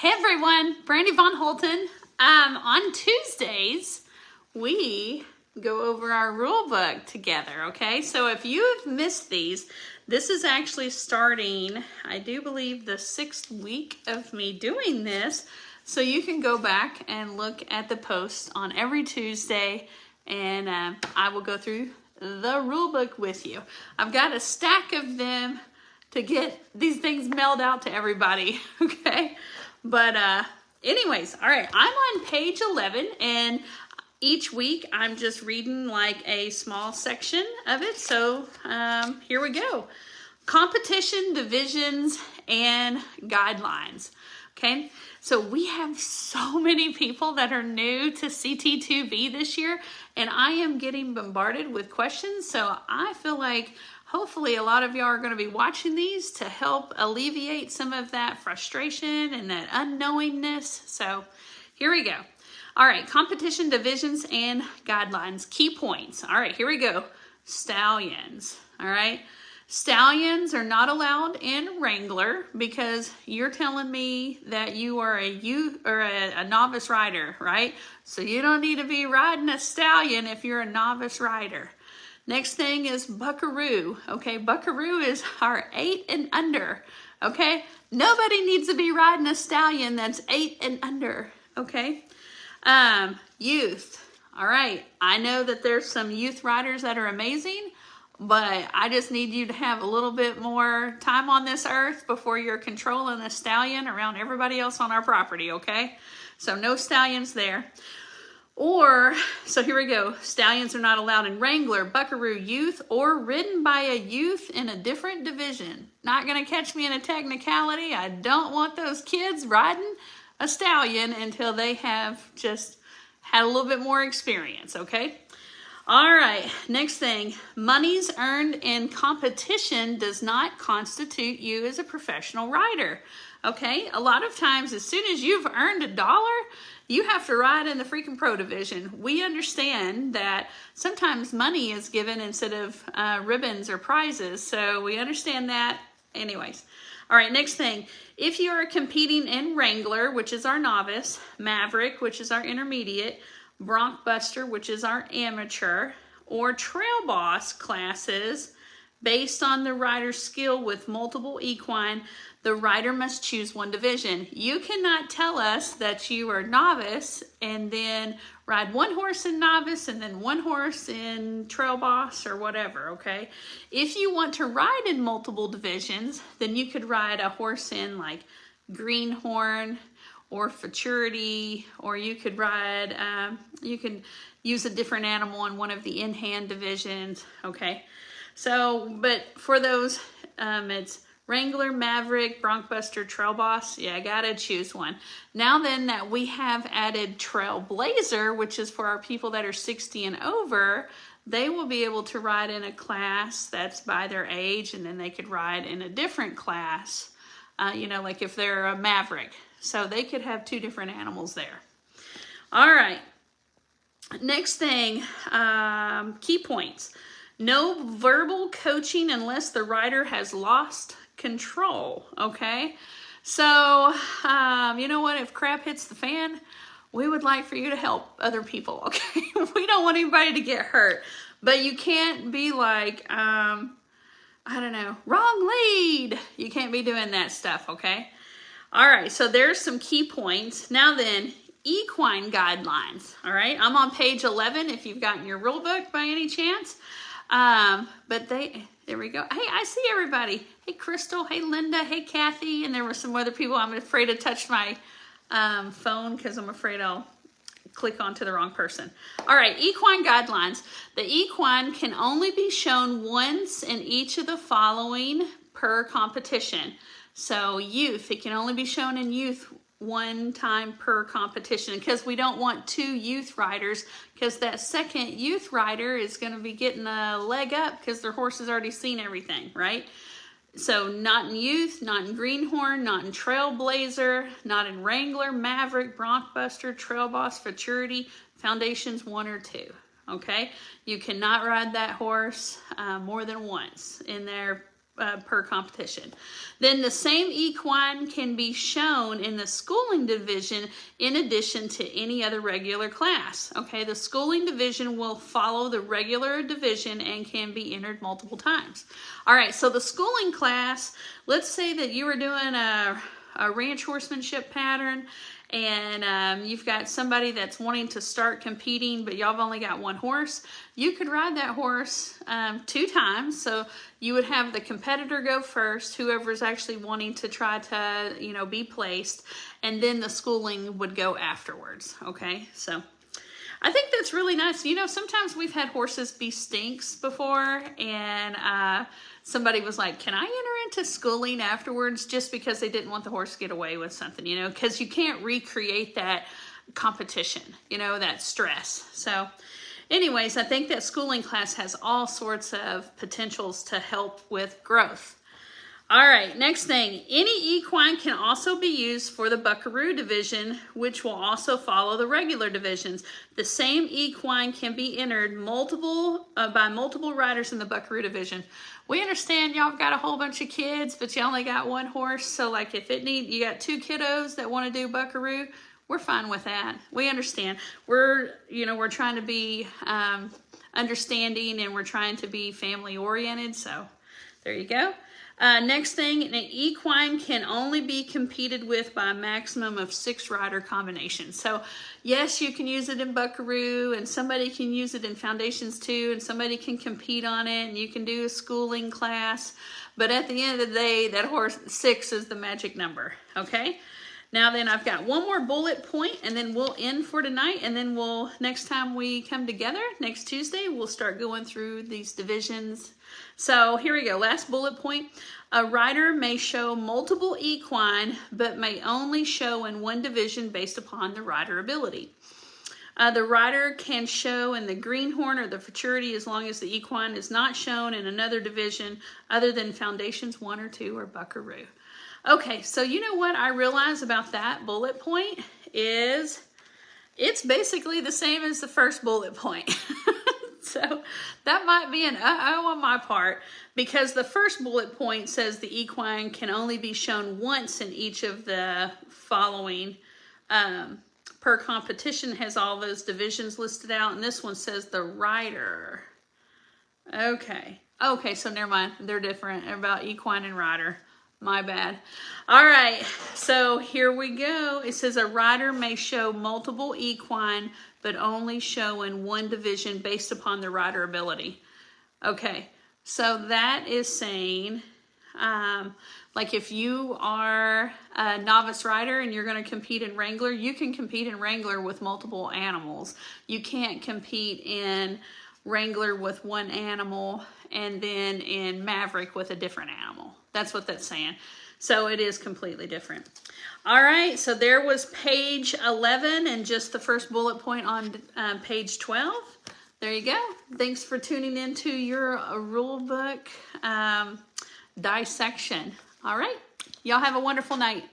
Hey everyone, Brandy Von Holton. On Tuesdays, we go over our rule book together, okay? So if you have missed these, this is actually starting, I do believe, the 6th week of me doing this. So you can go back and look at the posts on every Tuesday, and I will go through the rule book with you. I've got a stack of them to get these things mailed out to everybody, okay? But anyways, all right, I'm on page 11, and each week I'm just reading like a small section of it. So here we go. Competition, divisions, and guidelines. Okay, so we have so many people that are new to CT2V this year, and I am getting bombarded with questions. So I feel like hopefully a lot of y'all are going to be watching these to help alleviate some of that frustration and that unknowingness. So here we go. All right, competition, divisions, and guidelines. Key points. All right, here we go. Stallions. All right. Stallions are not allowed in Wrangler because you're telling me that you are a novice rider, right? So you don't need to be riding a stallion if you're a novice rider. Next thing is Buckaroo. Okay, Buckaroo is our 8 and under. Okay, nobody needs to be riding a stallion that's 8 and under. Okay, youth. All right, I know that there's some youth riders that are amazing, but I just need you to have a little bit more time on this earth before you're controlling a stallion around everybody else on our property, okay? So no stallions there. So here we go. Stallions are not allowed in Wrangler, Buckaroo, youth, or ridden by a youth in a different division. Not going to catch me in a technicality. I don't want those kids riding a stallion until they have just had a little bit more experience, okay? All right, next thing, monies earned in competition does not constitute you as a professional rider, okay? A lot of times, as soon as you've earned $1, you have to ride in the freaking pro division. We understand that sometimes money is given instead of ribbons or prizes, so we understand that. Anyways, all right, next thing, if you are competing in Wrangler, which is our novice, Maverick, which is our intermediate, Bronkbuster, which is our amateur, or Trail Boss classes, based on the rider's skill with multiple equine, the rider must choose one division. You cannot tell us that you are novice and then ride one horse in novice and then one horse in Trail Boss or whatever, okay? If you want to ride in multiple divisions, then you could ride a horse in like Greenhorn or Futurity, or you could ride, you can use a different animal in one of the in-hand divisions, okay? So, but for those, it's Wrangler, Maverick, Bronkbuster, Trail Boss. Yeah, I gotta choose one. Now then that we have added Trailblazer, which is for our people that are 60 and over, they will be able to ride in a class that's by their age, and then they could ride in a different class, you know, like if they're a Maverick. So they could have 2 different animals there. All right. Next thing, key points. No verbal coaching unless the rider has lost control, okay? So, you know what? If crap hits the fan, we would like for you to help other people, okay? We don't want anybody to get hurt. But you can't be like, I don't know, wrong lead. You can't be doing that stuff, okay? All right, so there's some key points. Now then, equine guidelines, all right? I'm on page 11 if you've gotten your rule book by any chance. But there we go. Hey, I see everybody. Hey, Crystal. Hey, Linda. Hey, Kathy. And there were some other people. I'm afraid to touch my phone because I'm afraid I'll click onto the wrong person. All right, equine guidelines. The equine can only be shown once in each of the following per competition. So youth, it can only be shown in youth one time per competition because we don't want 2 youth riders because that second youth rider is going to be getting a leg up because their horse has already seen everything, right? So not in youth, not in Greenhorn, not in Trailblazer, not in Wrangler, Maverick, Bronkbuster, Trail Boss, Futurity, Foundations 1 or 2. Okay, you cannot ride that horse more than once in their per competition. Then the same equine can be shown in the schooling division in addition to any other regular class. Okay, the schooling division will follow the regular division and can be entered multiple times. All right, so the schooling class, let's say that you were doing a ranch horsemanship pattern, and you've got somebody that's wanting to start competing, but y'all have only got one horse. You could ride that horse 2 times. So you would have the competitor go first, whoever's actually wanting to try to, you know, be placed, and then the schooling would go afterwards. Okay, so I think that's really nice. You know, sometimes we've had horses be stinks before, and somebody was like, can I enter into schooling afterwards, just because they didn't want the horse to get away with something, you know, because you can't recreate that competition, you know, that stress. So anyways, I think that schooling class has all sorts of potentials to help with growth. All right, next thing, any equine can also be used for the buckaroo division, which will also follow the regular divisions. The same equine can be entered by multiple riders in the buckaroo division. We understand y'all got a whole bunch of kids, but you only got one horse. So like if you got 2 kiddos that want to do buckaroo, we're fine with that. We understand. We're trying to be understanding, and we're trying to be family oriented. So there you go. Next thing, an equine can only be competed with by a maximum of 6 rider combinations. So yes, you can use it in buckaroo, and somebody can use it in foundations too, and somebody can compete on it, and you can do a schooling class. But at the end of the day, that horse 6 is the magic number. Okay. Now then, I've got one more bullet point, and then we'll end for tonight. And then next time we come together, next Tuesday, we'll start going through these divisions. So here we go. Last bullet point. A rider may show multiple equine, but may only show in one division based upon the rider ability. The rider can show in the greenhorn or the futurity as long as the equine is not shown in another division other than foundations 1 or 2 or buckaroo. Okay, so you know what I realize about that bullet point is it's basically the same as the first bullet point. So that might be an uh-oh on my part, because the first bullet point says the equine can only be shown once in each of the following. Per competition has all those divisions listed out, and this one says the rider. Okay, so never mind. They're different about equine and rider. My bad. All right, so here we go. It says a rider may show multiple equine, but only show in one division based upon the rider ability. Okay, so that is saying, like if you are a novice rider and you're going to compete in Wrangler, you can compete in Wrangler with multiple animals. You can't compete in Wrangler with one animal and then in Maverick with a different animal. That's what that's saying. So it is completely different. All right, so there was page 11 and just the first bullet point on page 12. There you go. Thanks for tuning into your rule book dissection. All right, y'all have a wonderful night.